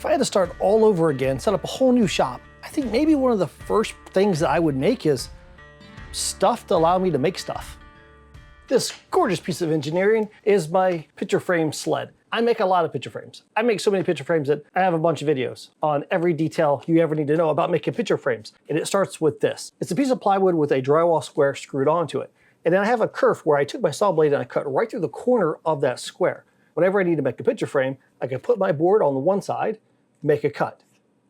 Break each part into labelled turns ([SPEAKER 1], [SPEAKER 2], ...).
[SPEAKER 1] If I had to start all over again, set up a whole new shop, I think maybe one of the first things that I would make is stuff to allow me to make stuff. This gorgeous piece of engineering is my picture frame sled. I make a lot of picture frames. I make so many picture frames that I have a bunch of videos on every detail you ever need to know about making picture frames. And it starts with this. It's a piece of plywood with a drywall square screwed onto it. And then I have a kerf where I took my saw blade and I cut right through the corner of that square. Whenever I need to make a picture frame, I can put my board on the one side, make a cut.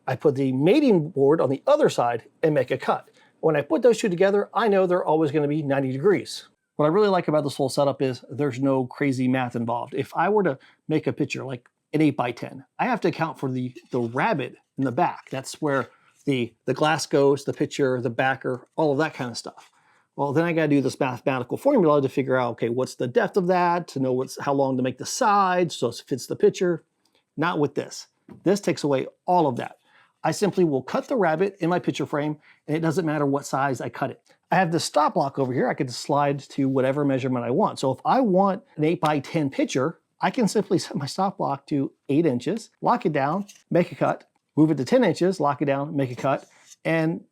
[SPEAKER 1] I put the mating board on the other side and make a cut. When I put those two together, I know they're always going to be 90 degrees. What I really like about this whole setup is there's no crazy math involved. If I were to make a picture like an 8x10, I have to account for the rabbet in the back. That's where the glass goes, the picture, the backer, all of that kind of stuff. Well, then I got to do this mathematical formula to figure out, okay, what's the depth of that, to know how long to make the sides so it fits the picture. Not with this. This takes away all of that. I simply will cut the rabbet in my picture frame, and it doesn't matter what size I cut it. I have this stop block over here. I can slide to whatever measurement I want. So if I want an 8x10 picture, I can simply set my stop block to 8 inches, lock it down, make a cut, move it to 10 inches, lock it down, make a cut, and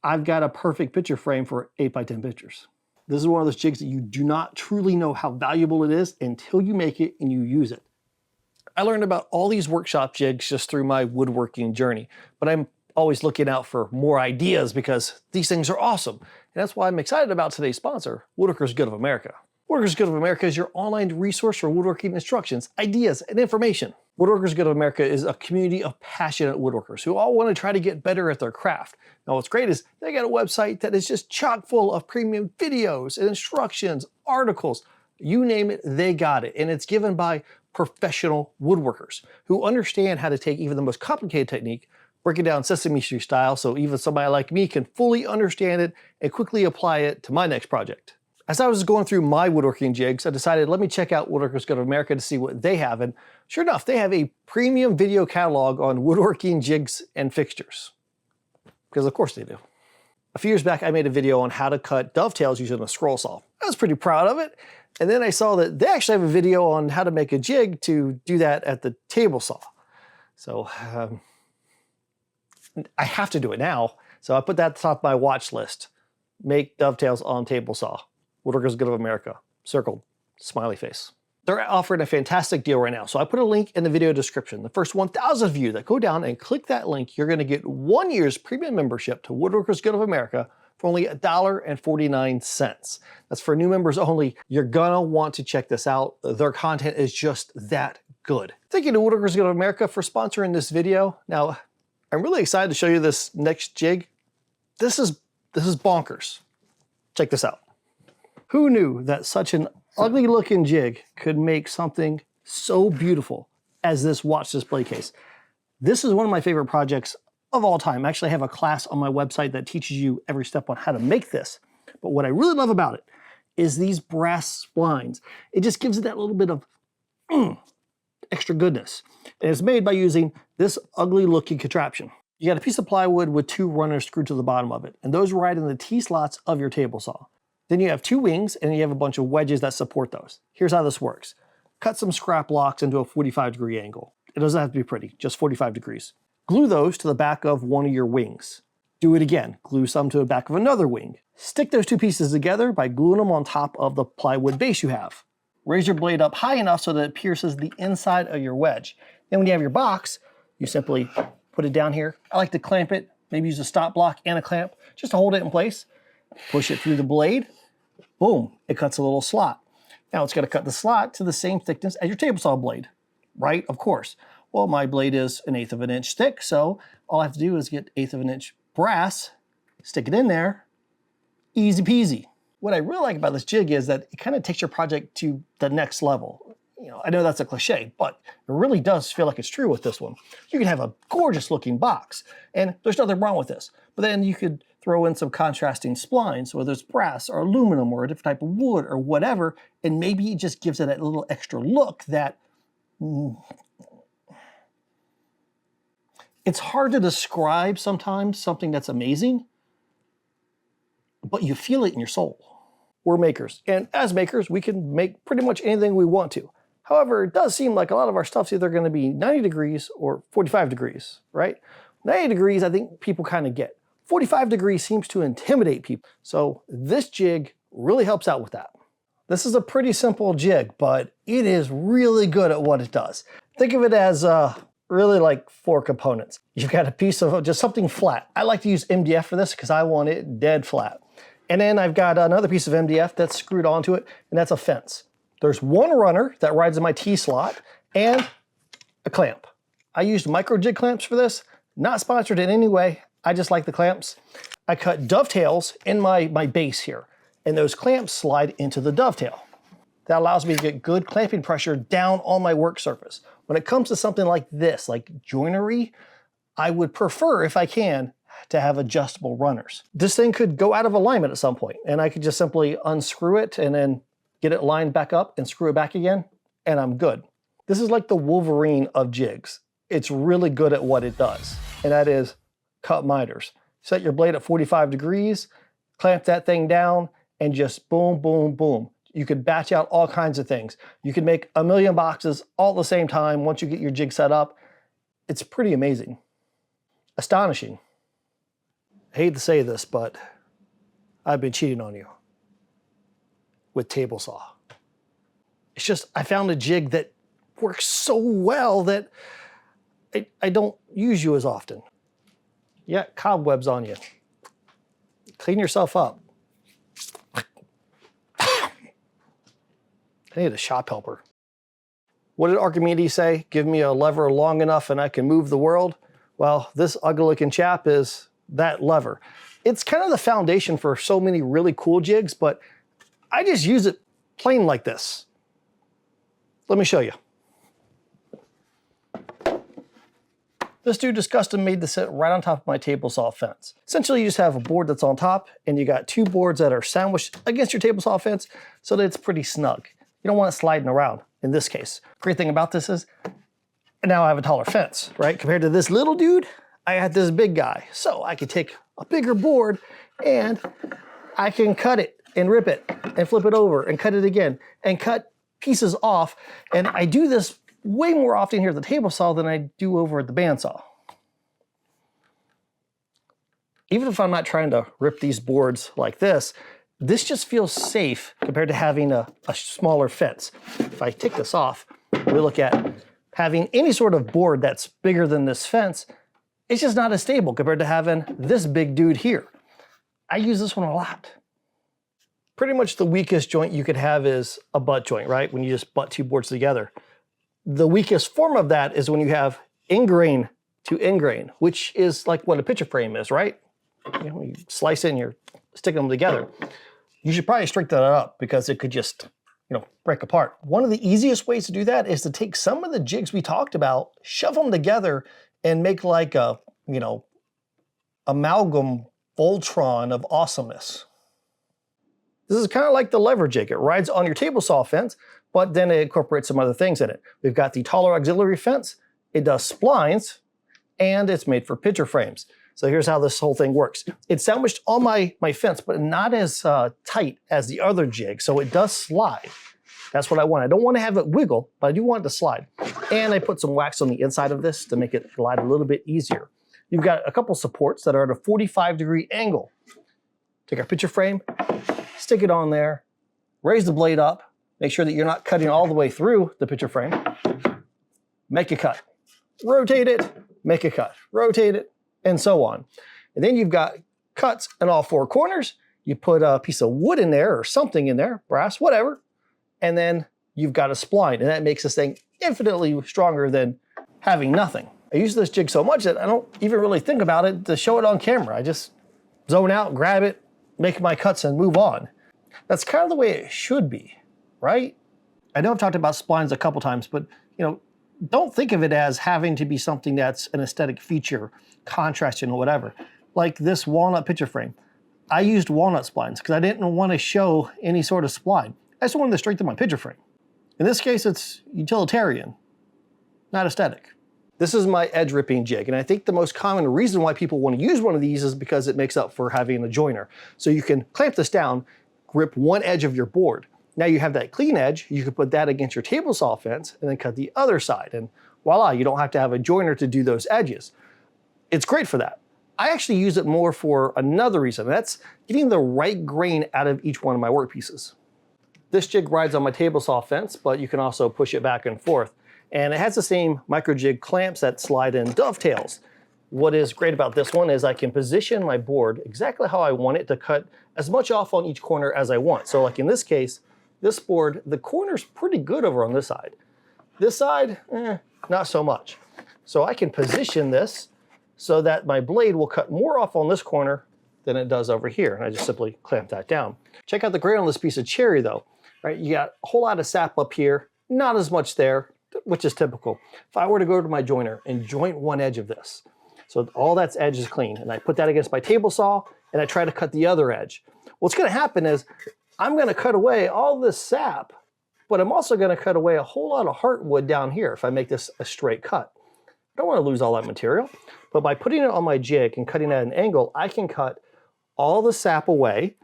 [SPEAKER 1] I've got a perfect picture frame for 8x10 pictures. This is one of those jigs that you do not truly know how valuable it is until you make it and you use it. I learned about all these workshop jigs just through my woodworking journey, but I'm always looking out for more ideas because these things are awesome. And that's why I'm excited about today's sponsor, Woodworkers Good of America. Woodworkers Good of America is your online resource for woodworking instructions, ideas, and information. Woodworkers Good of America is a community of passionate woodworkers who all want to try to get better at their craft. Now what's great is they got a website that is just chock full of premium videos and instructions, articles, you name it, they got it. And it's given by professional woodworkers who understand how to take even the most complicated technique, break it down Sesame Street style so even somebody like me can fully understand it and quickly apply it to my next project. As I was going through my woodworking jigs, I decided let me check out Woodworkers Good of America to see what they have. And sure enough, they have a premium video catalog on woodworking jigs and fixtures. Because of course they do. A few years back, I made a video on how to cut dovetails using a scroll saw. I was pretty proud of it. And then I saw that they actually have a video on how to make a jig to do that at the table saw. So I have to do it now. So I put that at the top of my watch list. Make dovetails on table saw. Woodworkers Good of America. Circled. Smiley face. They're offering a fantastic deal right now. So I put a link in the video description. The first 1,000 of you that go down and click that link, you're going to get 1 year's premium membership to Woodworkers Good of America for only $1.49. That's for new members only. You're gonna want to check this out. Their content is just that good. Thank you to Woodworkers Good of America for sponsoring this video. Now, I'm really excited to show you this next jig. This is bonkers. Check this out. Who knew that such an ugly looking jig could make something so beautiful as this watch display case? This is one of my favorite projects of all time. I actually have a class on my website that teaches you every step on how to make this. But what I really love about it is these brass splines. It just gives it that little bit of extra goodness. And it's made by using this ugly looking contraption. You got a piece of plywood with 2 runners screwed to the bottom of it, and those ride in the T-slots of your table saw. Then you have 2 wings, and you have a bunch of wedges that support those. Here's how this works. Cut some scrap blocks into a 45-degree angle. It doesn't have to be pretty, just 45 degrees. Glue those to the back of one of your wings. Do it again. Glue some to the back of another wing. Stick those 2 pieces together by gluing them on top of the plywood base you have. Raise your blade up high enough so that it pierces the inside of your wedge. Then when you have your box, you simply put it down here. I like to clamp it, maybe use a stop block and a clamp just to hold it in place. Push it through the blade. Boom, it cuts a little slot. Now it's going to cut the slot to the same thickness as your table saw blade, right? Of course. Well, my blade is 1/8 of an inch thick, so all I have to do is get 1/8 of an inch brass, stick it in there, easy peasy. What I really like about this jig is that it kind of takes your project to the next level. You know, I know that's a cliche, but it really does feel like it's true with this one. You can have a gorgeous looking box, and there's nothing wrong with this. But then you could throw in some contrasting splines, whether it's brass or aluminum or a different type of wood or whatever, and maybe it just gives it that little extra look that it's hard to describe sometimes something that's amazing, but you feel it in your soul. We're makers, and as makers, we can make pretty much anything we want to. However, it does seem like a lot of our stuff's either going to be 90 degrees or 45 degrees, right? 90 degrees, I think people kind of get. 45 degrees seems to intimidate people. So this jig really helps out with that. This is a pretty simple jig, but it is really good at what it does. Think of it as really like 4 components. You've got a piece of just something flat. I like to use MDF for this because I want it dead flat. And then I've got another piece of MDF that's screwed onto it, and that's a fence. There's one runner that rides in my T-slot and a clamp. I used micro jig clamps for this, not sponsored in any way. I just like the clamps. I cut dovetails in my base here, and those clamps slide into the dovetail. That allows me to get good clamping pressure down on my work surface. When it comes to something like this, like joinery, I would prefer, if I can, to have adjustable runners. This thing could go out of alignment at some point, and I could just simply unscrew it and then get it lined back up and screw it back again, and I'm good. This is like the Wolverine of jigs. It's really good at what it does, and that is cut miters. Set your blade at 45 degrees, clamp that thing down, and just boom, boom, boom. You could batch out all kinds of things. You can make a million boxes all at the same time once you get your jig set up. It's pretty amazing. Astonishing. I hate to say this, but I've been cheating on you with table saw. It's just, I found a jig that works so well that I don't use you as often. Yeah, cobwebs on you. Clean yourself up. I need a shop helper. What did Archimedes say? Give me a lever long enough and I can move the world. Well, this ugly looking chap is that lever. It's kind of the foundation for so many really cool jigs, but I just use it plain like this. Let me show you. This dude is custom made to sit right on top of my table saw fence. Essentially, you just have a board that's on top, and you got 2 boards that are sandwiched against your table saw fence so that it's pretty snug. You don't want it sliding around in this case. Great thing about this is now I have a taller fence, right? Compared to this little dude, I got this big guy. So I can take a bigger board and I can cut it and rip it and flip it over and cut it again and cut pieces off. And I do this way more often here at the table saw than I do over at the bandsaw. Even if I'm not trying to rip these boards like this just feels safe compared to having a smaller fence. If I take this off, we look at having any sort of board that's bigger than this fence, it's just not as stable compared to having this big dude here. I use this one a lot. Pretty much the weakest joint you could have is a butt joint, right? When you just butt 2 boards together. The weakest form of that is when you have ingrain to ingrain, which is like what a picture frame is, right? You slice it and you're sticking them together. You should probably straighten that up because it could just, break apart. One of the easiest ways to do that is to take some of the jigs we talked about, shove them together, and make like a, amalgam Voltron of awesomeness. This is kind of like the lever jig. It rides on your table saw fence, but then it incorporates some other things in it. We've got the taller auxiliary fence, it does splines, and it's made for picture frames. So here's how this whole thing works. It's sandwiched on my fence, but not as tight as the other jig, so it does slide. That's what I want. I don't want to have it wiggle, but I do want it to slide. And I put some wax on the inside of this to make it glide a little bit easier. You've got a couple supports that are at a 45-degree angle. Take our picture frame, stick it on there, raise the blade up, make sure that you're not cutting all the way through the picture frame, make a cut, rotate it, make a cut, rotate it, and so on. And then you've got cuts in all 4 corners. You put a piece of wood in there or something in there, brass, whatever, and then you've got a spline, and that makes this thing infinitely stronger than having nothing. I use this jig so much that I don't even really think about it to show it on camera. I just zone out, grab it, make my cuts, and move on. That's kind of the way it should be, right? I know I've talked about splines a couple times, but don't think of it as having to be something that's an aesthetic feature, contrasting or whatever. Like this walnut picture frame. I used walnut splines because I didn't want to show any sort of spline. I just wanted to strengthen my picture frame. In this case, it's utilitarian, not aesthetic. This is my edge ripping jig, and I think the most common reason why people want to use one of these is because it makes up for having a joiner. So you can clamp this down, grip one edge of your board, Now you have that clean edge, you can put that against your table saw fence and then cut the other side. And voila, you don't have to have a joiner to do those edges. It's great for that. I actually use it more for another reason. That's getting the right grain out of each one of my workpieces. This jig rides on my table saw fence, but you can also push it back and forth. And it has the same micro jig clamps that slide in dovetails. What is great about this one is I can position my board exactly how I want it to cut as much off on each corner as I want. So like in this case, this board, the corner's pretty good over on this side. This side, not so much. So I can position this so that my blade will cut more off on this corner than it does over here. And I just simply clamp that down. Check out the grain on this piece of cherry though, right? You got a whole lot of sap up here, not as much there, which is typical. If I were to go to my joiner and joint one edge of this, so all that's edge is clean, and I put that against my table saw and I try to cut the other edge. What's gonna happen is I'm gonna cut away all this sap, but I'm also gonna cut away a whole lot of heartwood down here if I make this a straight cut. I don't wanna lose all that material, but by putting it on my jig and cutting at an angle, I can cut all the sap away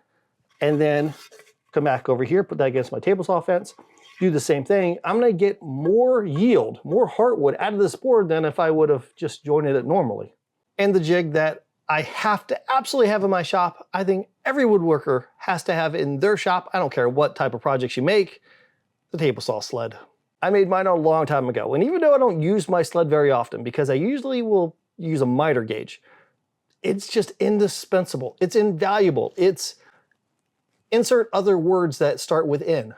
[SPEAKER 1] and then come back over here, put that against my table saw fence, do the same thing. I'm gonna get more yield, more heartwood out of this board than if I would have just jointed it normally. And the jig that I have to absolutely have in my shop, I think every woodworker has to have in their shop, I don't care what type of projects you make, the table saw sled. I made mine a long time ago, and even though I don't use my sled very often, because I usually will use a miter gauge, it's just indispensable. It's invaluable. It's insert other words that start with in.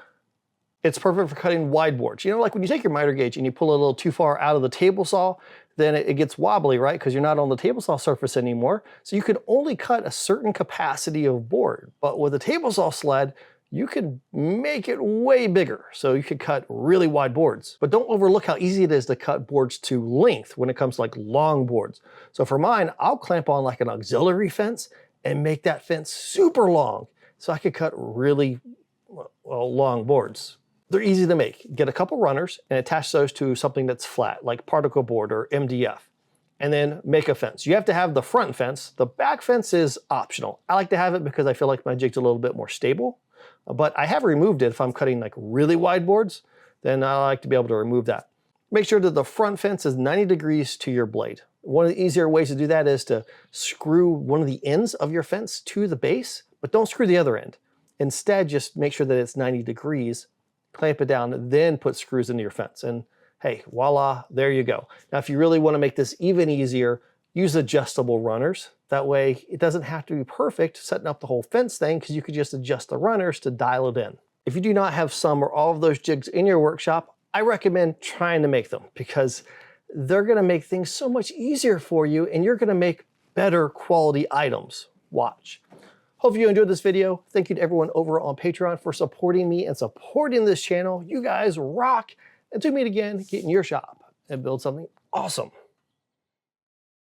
[SPEAKER 1] It's perfect for cutting wide boards. You know, like when you take your miter gauge and you pull a little too far out of the table saw, then it gets wobbly, right? Because you're not on the table saw surface anymore. So you can only cut a certain capacity of board. But with a table saw sled, you can make it way bigger. So you could cut really wide boards. But don't overlook how easy it is to cut boards to length when it comes to like long boards. So for mine, I'll clamp on like an auxiliary fence and make that fence super long. So I could cut really long boards. They're easy to make. Get a couple runners and attach those to something that's flat, like particle board or MDF, and then make a fence. You have to have the front fence. The back fence is optional. I like to have it because I feel like my jig's a little bit more stable, but I have removed it if I'm cutting like really wide boards, then I like to be able to remove that. Make sure that the front fence is 90 degrees to your blade. One of the easier ways to do that is to screw one of the ends of your fence to the base, but don't screw the other end. Instead, just make sure that it's 90 degrees, clamp it down, then put screws into your fence. And hey, voila, there you go. Now, if you really want to make this even easier, use adjustable runners. That way, it doesn't have to be perfect setting up the whole fence thing because you could just adjust the runners to dial it in. If you do not have some or all of those jigs in your workshop, I recommend trying to make them because they're going to make things so much easier for you and you're going to make better quality items. Watch. Hope you enjoyed this video. Thank you to everyone over on Patreon for supporting me and supporting this channel. You guys rock. Until we meet again, get in your shop and build something awesome.